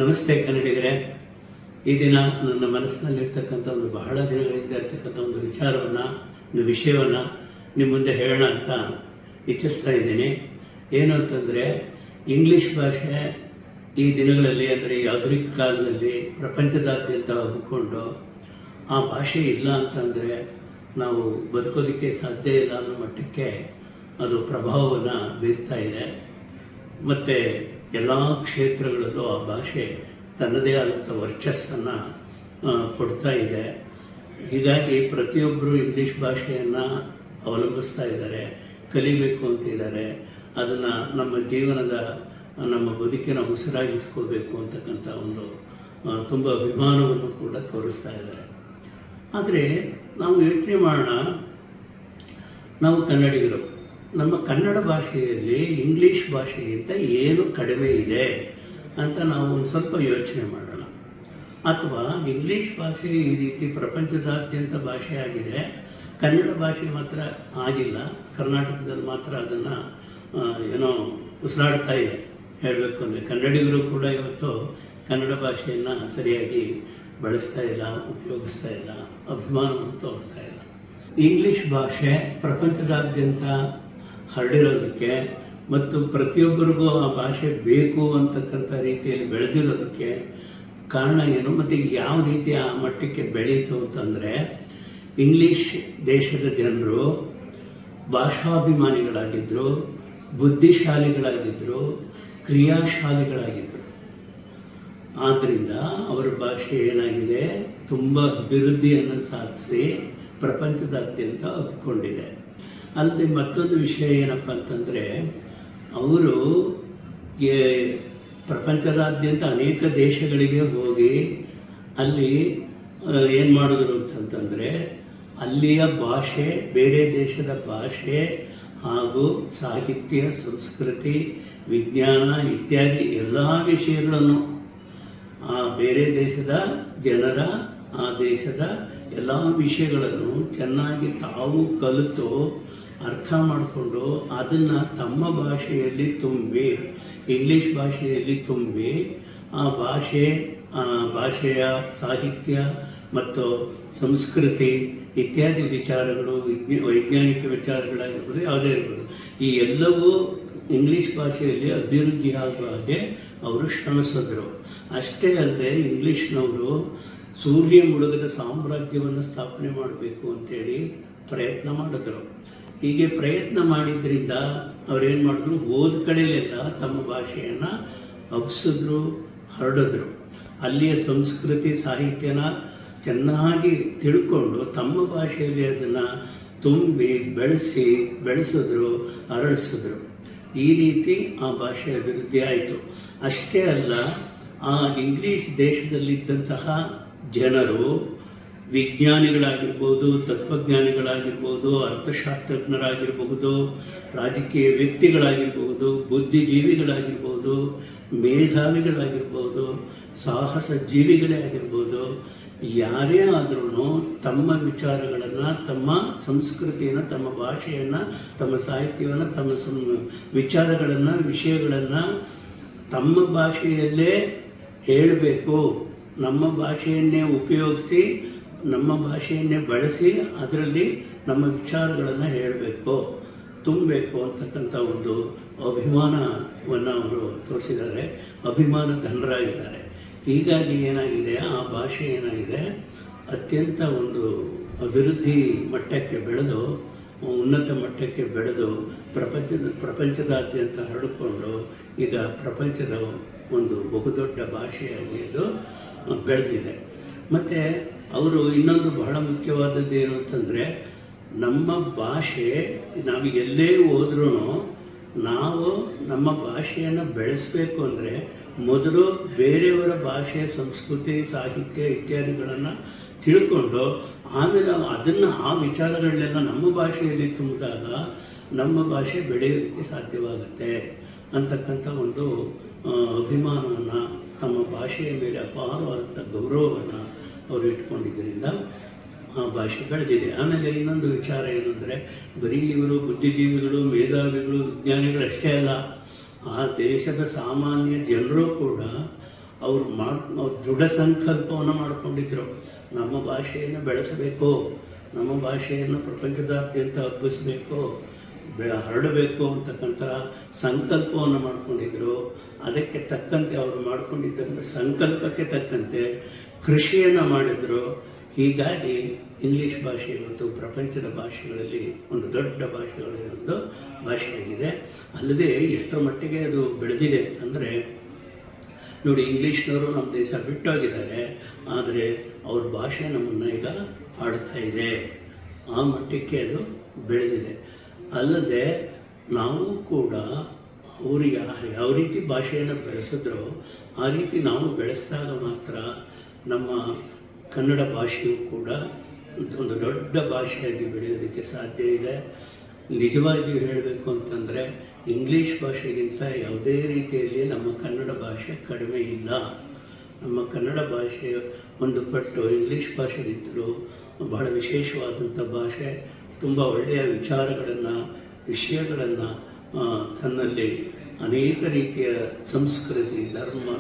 ನಮಸ್ತೆ ಕನ್ನಡಿಗರೇ. ಈ ದಿನ ನನ್ನ ಮನಸ್ಸಿನಲ್ಲಿರ್ತಕ್ಕಂಥ ಒಂದು ಬಹಳ ದಿನಗಳಿಂದ ಇರ್ತಕ್ಕಂಥ ಒಂದು ವಿಷಯವನ್ನು ನಿಮ್ಮ ಮುಂದೆ ಹೇಳೋಣ ಅಂತ ಇಚ್ಛಿಸ್ತಾ ಇದ್ದೀನಿ. ಏನು ಅಂತಂದರೆ, ಇಂಗ್ಲೀಷ್ ಭಾಷೆ ಈ ದಿನಗಳಲ್ಲಿ, ಅಂದರೆ ಈ ಆಧುನಿಕ ಕಾಲದಲ್ಲಿ ಪ್ರಪಂಚದಾದ್ಯಂತ ಹಬ್ಬಿಕೊಂಡು ಆ ಭಾಷೆ ಇಲ್ಲ ಅಂತಂದರೆ ನಾವು ಬದುಕೋದಕ್ಕೆ ಸಾಧ್ಯ ಇಲ್ಲ ಅನ್ನೋ ಮಟ್ಟಕ್ಕೆ ಅದು ಪ್ರಭಾವವನ್ನು ಬೀರ್ತಾ ಇದೆ. ಮತ್ತು ಎಲ್ಲ ಕ್ಷೇತ್ರಗಳಲ್ಲೂ ಆ ಭಾಷೆ ತನ್ನದೇ ಆದಂಥ ವರ್ಚಸ್ಸನ್ನು ಕೊಡ್ತಾ ಇದೆ. ಹೀಗಾಗಿ ಪ್ರತಿಯೊಬ್ಬರು ಇಂಗ್ಲೀಷ್ ಭಾಷೆಯನ್ನು ಅವಲಂಬಿಸ್ತಾ ಇದ್ದಾರೆ, ಕಲಿಬೇಕು ಅಂತಿದ್ದಾರೆ. ಅದನ್ನು ನಮ್ಮ ಬದುಕಿನ ಉಸಿರಾಗಿಸ್ಕೋಬೇಕು ಅಂತಕ್ಕಂಥ ಒಂದು ತುಂಬ ಅಭಿಮಾನವನ್ನು ಕೂಡ ತೋರಿಸ್ತಾ ಇದ್ದಾರೆ. ಆದರೆ ನಾವು ಯೋಚನೆ ಮಾಡೋಣ, ನಾವು ಕನ್ನಡಿಗರು, ನಮ್ಮ ಕನ್ನಡ ಭಾಷೆಯಲ್ಲಿ ಇಂಗ್ಲೀಷ್ ಭಾಷೆಗಿಂತ ಏನು ಕಡಿಮೆ ಇದೆ ಅಂತ ನಾವು ಒಂದು ಸ್ವಲ್ಪ ಯೋಚನೆ ಮಾಡೋಣ. ಅಥವಾ ಇಂಗ್ಲೀಷ್ ಭಾಷೆ ಈ ರೀತಿ ಪ್ರಪಂಚದಾದ್ಯಂತ ಭಾಷೆ ಆಗಿದೆ, ಕನ್ನಡ ಭಾಷೆ ಮಾತ್ರ ಆಗಿಲ್ಲ, ಕರ್ನಾಟಕದಲ್ಲಿ ಮಾತ್ರ ಅದನ್ನು ಉಸಿರಾಡ್ತಾ ಇದೆ. ಹೇಳಬೇಕು ಅಂದರೆ ಕನ್ನಡಿಗರು ಕೂಡ ಇವತ್ತು ಕನ್ನಡ ಭಾಷೆಯನ್ನು ಸರಿಯಾಗಿ ಬಳಸ್ತಾ ಇಲ್ಲ, ಉಪಯೋಗಿಸ್ತಾ ಇಲ್ಲ, ಅಭಿಮಾನವನ್ನು ತೋರ್ತಾ ಇಲ್ಲ. ಇಂಗ್ಲೀಷ್ ಭಾಷೆ ಪ್ರಪಂಚದಾದ್ಯಂತ ಹರಡಿರೋದಕ್ಕೆ ಮತ್ತು ಪ್ರತಿಯೊಬ್ಬರಿಗೂ ಆ ಭಾಷೆ ಬೇಕು ಅಂತಕ್ಕಂಥ ರೀತಿಯಲ್ಲಿ ಬೆಳೆದಿರೋದಕ್ಕೆ ಕಾರಣ ಏನು, ಮತ್ತು ಯಾವ ರೀತಿ ಆ ಮಟ್ಟಕ್ಕೆ ಬೆಳೀತು ಅಂತಂದರೆ, ಇಂಗ್ಲೀಷ್ ದೇಶದ ಜನರು ಭಾಷಾಭಿಮಾನಿಗಳಾಗಿದ್ದರು, ಬುದ್ಧಿಶಾಲಿಗಳಾಗಿದ್ದರು, ಕ್ರಿಯಾಶಾಲಿಗಳಾಗಿದ್ದರು. ಆದ್ದರಿಂದ ಅವರ ಭಾಷೆ ಏನಾಗಿದೆ, ತುಂಬ ಅಭಿವೃದ್ಧಿಯನ್ನು ಸಾಧಿಸಿ ಪ್ರಪಂಚದಾದ್ಯಂತ ಹಬ್ಬಿಕೊಂಡಿದೆ. ಅಲ್ಲದೆ ಮತ್ತೊಂದು ವಿಷಯ ಏನಪ್ಪ ಅಂತಂದರೆ, ಅವರು ಪ್ರಪಂಚದಾದ್ಯಂತ ಅನೇಕ ದೇಶಗಳಿಗೆ ಹೋಗಿ ಅಲ್ಲಿ ಏನು ಮಾಡಿದ್ರು ಅಂತಂತಂದರೆ, ಅಲ್ಲಿಯ ಭಾಷೆ, ಬೇರೆ ದೇಶದ ಭಾಷೆ ಹಾಗೂ ಸಾಹಿತ್ಯ, ಸಂಸ್ಕೃತಿ, ವಿಜ್ಞಾನ ಇತ್ಯಾದಿ ಎಲ್ಲ ವಿಷಯಗಳನ್ನು ಆ ಬೇರೆ ದೇಶದ ಜನರ, ಆ ದೇಶದ ಎಲ್ಲ ವಿಷಯಗಳನ್ನು ಚೆನ್ನಾಗಿ ತಾವು ಕಲಿತು ಅರ್ಥ ಮಾಡಿಕೊಂಡು ಅದನ್ನು ತಮ್ಮ ಭಾಷೆಯಲ್ಲಿ ತುಂಬಿ, ಇಂಗ್ಲೀಷ್ ಭಾಷೆಯಲ್ಲಿ ತುಂಬಿ, ಆ ಭಾಷೆಯ ಸಾಹಿತ್ಯ ಮತ್ತು ಸಂಸ್ಕೃತಿ ಇತ್ಯಾದಿ ವಿಚಾರಗಳು, ವೈಜ್ಞಾನಿಕ ವಿಚಾರಗಳಾಗಿರ್ಬೋದು, ಯಾವುದೇ ಇರ್ಬೋದು, ಈ ಎಲ್ಲವೂ ಇಂಗ್ಲೀಷ್ ಭಾಷೆಯಲ್ಲಿ ಅಭಿವೃದ್ಧಿ ಆಗುವ ಹಾಗೆ ಅವರು ಶ್ರಮಿಸಿದ್ರು. ಅಷ್ಟೇ ಅಲ್ಲದೆ ಇಂಗ್ಲೀಷ್ನವರು ಸೂರ್ಯ ಮುಳುಗದ ಸಾಮ್ರಾಜ್ಯವನ್ನು ಸ್ಥಾಪನೆ ಮಾಡಬೇಕು ಅಂತೇಳಿ ಪ್ರಯತ್ನ ಮಾಡಿದ್ರು. ಹೀಗೆ ಪ್ರಯತ್ನ ಮಾಡಿದ್ರಿಂದ ಅವರೇನು ಮಾಡಿದ್ರು, ಹೋದ ಕಡೆಯಲ್ಲೆಲ್ಲ ತಮ್ಮ ಭಾಷೆಯನ್ನು ಹಬ್ಸಿದ್ರು, ಹರಡಿದ್ರು. ಅಲ್ಲಿಯ ಸಂಸ್ಕೃತಿ, ಸಾಹಿತ್ಯನ ಚೆನ್ನಾಗಿ ತಿಳ್ಕೊಂಡು ತಮ್ಮ ಭಾಷೆಯಲ್ಲಿ ಅದನ್ನು ತುಂಬಿ ಬೆಳೆಸಿದ್ರು, ಹರಡಿಸಿದ್ರು. ಈ ರೀತಿ ಆ ಭಾಷೆ ಅಭಿವೃದ್ಧಿ ಆಯಿತು. ಅಷ್ಟೇ ಅಲ್ಲ, ಆ ಇಂಗ್ಲೀಷ್ ದೇಶದಲ್ಲಿದ್ದಂತಹ ಜನರು ವಿಜ್ಞಾನಿಗಳಾಗಿರ್ಬೋದು, ತತ್ವಜ್ಞಾನಿಗಳಾಗಿರ್ಬೋದು, ಅರ್ಥಶಾಸ್ತ್ರಜ್ಞರಾಗಿರ್ಬಹುದು, ರಾಜಕೀಯ ವ್ಯಕ್ತಿಗಳಾಗಿರ್ಬೋದು, ಬುದ್ಧಿಜೀವಿಗಳಾಗಿರ್ಬೋದು, ಮೇಧಾವಿಗಳಾಗಿರ್ಬೋದು, ಸಾಹಸ ಜೀವಿಗಳೇ ಆಗಿರ್ಬೋದು, ಯಾರೇ ಆದ್ರೂ ತಮ್ಮ ವಿಚಾರಗಳನ್ನು, ತಮ್ಮ ಸಂಸ್ಕೃತಿಯನ್ನು, ತಮ್ಮ ಭಾಷೆಯನ್ನು, ತಮ್ಮ ಸಾಹಿತ್ಯವನ್ನು, ತಮ್ಮ ವಿಚಾರಗಳನ್ನು, ವಿಷಯಗಳನ್ನು ತಮ್ಮ ಭಾಷೆಯಲ್ಲೇ ಹೇಳಬೇಕು, ನಮ್ಮ ಭಾಷೆಯನ್ನೇ ಉಪಯೋಗಿಸಿ, ನಮ್ಮ ಭಾಷೆಯನ್ನೇ ಬಳಸಿ ಅದರಲ್ಲಿ ನಮ್ಮ ವಿಚಾರಗಳನ್ನು ಹೇಳಬೇಕು, ತುಂಬಬೇಕು ಅಂತಕ್ಕಂಥ ಒಂದು ಅಭಿಮಾನವನ್ನು ಅವರು ತೋರಿಸಿದ್ದಾರೆ, ಅಭಿಮಾನ ಧನರಾಗಿದ್ದಾರೆ. ಹೀಗಾಗಿ ಏನಾಗಿದೆ, ಆ ಭಾಷೆ ಏನಾಗಿದೆ, ಅತ್ಯಂತ ಒಂದು ಅಭಿವೃದ್ಧಿ ಮಟ್ಟಕ್ಕೆ ಬೆಳೆದು, ಉನ್ನತ ಮಟ್ಟಕ್ಕೆ ಬೆಳೆದು ಪ್ರಪಂಚದಾದ್ಯಂತ ಹರಡಿಕೊಂಡು ಈಗ ಪ್ರಪಂಚದ ಒಂದು ಬಹುದೊಡ್ಡ ಭಾಷೆಯಾಗಿ ಇದು ಬೆಳೆದಿದೆ. ಮತ್ತು ಅವರು ಇನ್ನೊಂದು ಬಹಳ ಮುಖ್ಯವಾದದ್ದು ಏನು ಅಂತಂದರೆ, ನಮ್ಮ ಭಾಷೆ, ನಾವು ಎಲ್ಲೇ ಹೋದ್ರೂ ನಾವು ನಮ್ಮ ಭಾಷೆಯನ್ನು ಬೆಳೆಸಬೇಕು ಅಂದರೆ ಮೊದಲು ಬೇರೆಯವರ ಭಾಷೆ, ಸಂಸ್ಕೃತಿ, ಸಾಹಿತ್ಯ ಇತ್ಯಾದಿಗಳನ್ನು ತಿಳ್ಕೊಂಡು ಆಮೇಲೆ ಆ ವಿಚಾರಗಳನ್ನೆಲ್ಲ ನಮ್ಮ ಭಾಷೆಯಲ್ಲಿ ತುಂಬಿದಾಗ ನಮ್ಮ ಭಾಷೆ ಬೆಳೆಯೋದಕ್ಕೆ ಸಾಧ್ಯವಾಗುತ್ತೆ ಅಂತಕ್ಕಂಥ ಒಂದು ಅಭಿಮಾನವನ್ನು, ತಮ್ಮ ಭಾಷೆಯ ಮೇಲೆ ಅಪಾರವಾದಂಥ ಗೌರವವನ್ನು ಅವರು ಇಟ್ಕೊಂಡಿದ್ದರಿಂದ ಆ ಭಾಷೆ ಬೆಳೆದಿದೆ. ಆಮೇಲೆ ಇನ್ನೊಂದು ವಿಚಾರ ಏನು ಅಂದರೆ, ಬರೀ ಇವರು ಬುದ್ಧಿಜೀವಿಗಳು, ಮೇಧಾವಿಗಳು, ವಿಜ್ಞಾನಿಗಳು ಅಷ್ಟೇ ಅಲ್ಲ, ಆ ದೇಶದ ಸಾಮಾನ್ಯ ಜನರು ಕೂಡ ಅವ್ರು ದೃಢ ಸಂಕಲ್ಪವನ್ನು ಮಾಡಿಕೊಂಡಿದ್ರು. ನಮ್ಮ ಭಾಷೆಯನ್ನು ಬೆಳೆಸಬೇಕು, ನಮ್ಮ ಭಾಷೆಯನ್ನು ಪ್ರಪಂಚದಾದ್ಯಂತ ಹಬ್ಬಿಸಬೇಕು, ಹರಡಬೇಕು ಅಂತಕ್ಕಂಥ ಸಂಕಲ್ಪವನ್ನು ಮಾಡಿಕೊಂಡಿದ್ರು. ಅದಕ್ಕೆ ತಕ್ಕಂತೆ ಅವರು ಮಾಡಿಕೊಂಡಿದ್ದಂಥ ಸಂಕಲ್ಪಕ್ಕೆ ತಕ್ಕಂತೆ ಕೃಷಿಯನ್ನು ಮಾಡಿದರು. ಹೀಗಾಗಿ ಇಂಗ್ಲೀಷ್ ಭಾಷೆ ಇವತ್ತು ಪ್ರಪಂಚದ ಭಾಷೆಗಳಲ್ಲಿ ಒಂದು ದೊಡ್ಡ ಭಾಷೆಗಳಲ್ಲಿ ಒಂದು ಭಾಷೆಯಾಗಿದೆ. ಅಲ್ಲದೆ ಎಷ್ಟರ ಮಟ್ಟಿಗೆ ಅದು ಬೆಳೆದಿದೆ ಅಂತಂದರೆ ನೋಡಿ, ಇಂಗ್ಲೀಷ್ನವರು ನಮ್ಮ ದೇಶ ಬಿಟ್ಟೋಗಿದ್ದಾರೆ, ಆದರೆ ಅವ್ರ ಭಾಷೆ ನಮ್ಮನ್ನು ಈಗ ಆಡ್ತಾ ಇದೆ. ಆ ಮಟ್ಟಕ್ಕೆ ಅದು ಬೆಳೆದಿದೆ. ಅಲ್ಲದೆ ನಾವು ಕೂಡ ಅವರಿಗೆ ಯಾವ ರೀತಿ ಭಾಷೆಯನ್ನು ಬೆಳೆಸಿದ್ರೋ ಆ ರೀತಿ ನಾವು ಬೆಳೆಸಿದಾಗ ಮಾತ್ರ ನಮ್ಮ ಕನ್ನಡ ಭಾಷೆಯು ಕೂಡ ಒಂದು ದೊಡ್ಡ ಭಾಷೆಯಾಗಿ ಬೆಳೆಯೋದಕ್ಕೆ ಸಾಧ್ಯ ಇದೆ. ನಿಜವಾಗಿಯೂ ಹೇಳಬೇಕು ಅಂತಂದರೆ ಇಂಗ್ಲೀಷ್ ಭಾಷೆಗಿಂತ ಯಾವುದೇ ರೀತಿಯಲ್ಲಿ ನಮ್ಮ ಕನ್ನಡ ಭಾಷೆ ಕಡಿಮೆ ಇಲ್ಲ. ನಮ್ಮ ಕನ್ನಡ ಭಾಷೆ ಒಂದು ಪಟ್ಟು ಇಂಗ್ಲೀಷ್ ಭಾಷೆಗಿಂತಲೂ ಬಹಳ ವಿಶೇಷವಾದಂಥ ಭಾಷೆ. ತುಂಬ ಒಳ್ಳೆಯ ವಿಷಯಗಳನ್ನು ತನ್ನಲ್ಲಿ ಅನೇಕ ರೀತಿಯ ಸಂಸ್ಕೃತಿ,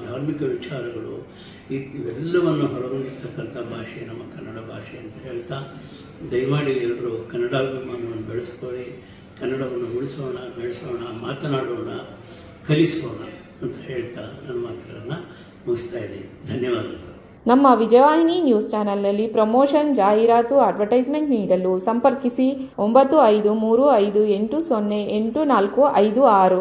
ಧಾರ್ಮಿಕ ವಿಚಾರಗಳು ಇವೆಲ್ಲವನ್ನು ಹೊರಗೊಂಡಿರ್ತಕ್ಕಂಥ ಭಾಷೆ ನಮ್ಮ ಕನ್ನಡ ಭಾಷೆ ಅಂತ ಹೇಳ್ತಾ, ದಯಮಾಡಿ ಎಲ್ಲರೂ ಕನ್ನಡಾಭಿಮಾನವನ್ನು ಬೆಳೆಸ್ಕೊಳ್ಳಿ, ಕನ್ನಡವನ್ನು ಉಳಿಸೋಣ, ಬೆಳೆಸೋಣ, ಮಾತನಾಡೋಣ, ಕಲಿಸೋಣ ಅಂತ ಹೇಳ್ತಾ ನನ್ನ ಮಾತುಗಳನ್ನು ಮುಗಿಸ್ತಾ ಇದ್ದೀನಿ. ಧನ್ಯವಾದಗಳು. ನಮ್ಮ ವಿಜಯವಾಹಿನಿ ನ್ಯೂಸ್ ಚಾನೆಲ್ನಲ್ಲಿ ಪ್ರಮೋಷನ್, ಜಾಹೀರಾತು, ಅಡ್ವರ್ಟೈಸ್ಮೆಂಟ್ ನೀಡಲು ಸಂಪರ್ಕಿಸಿ 9535808456.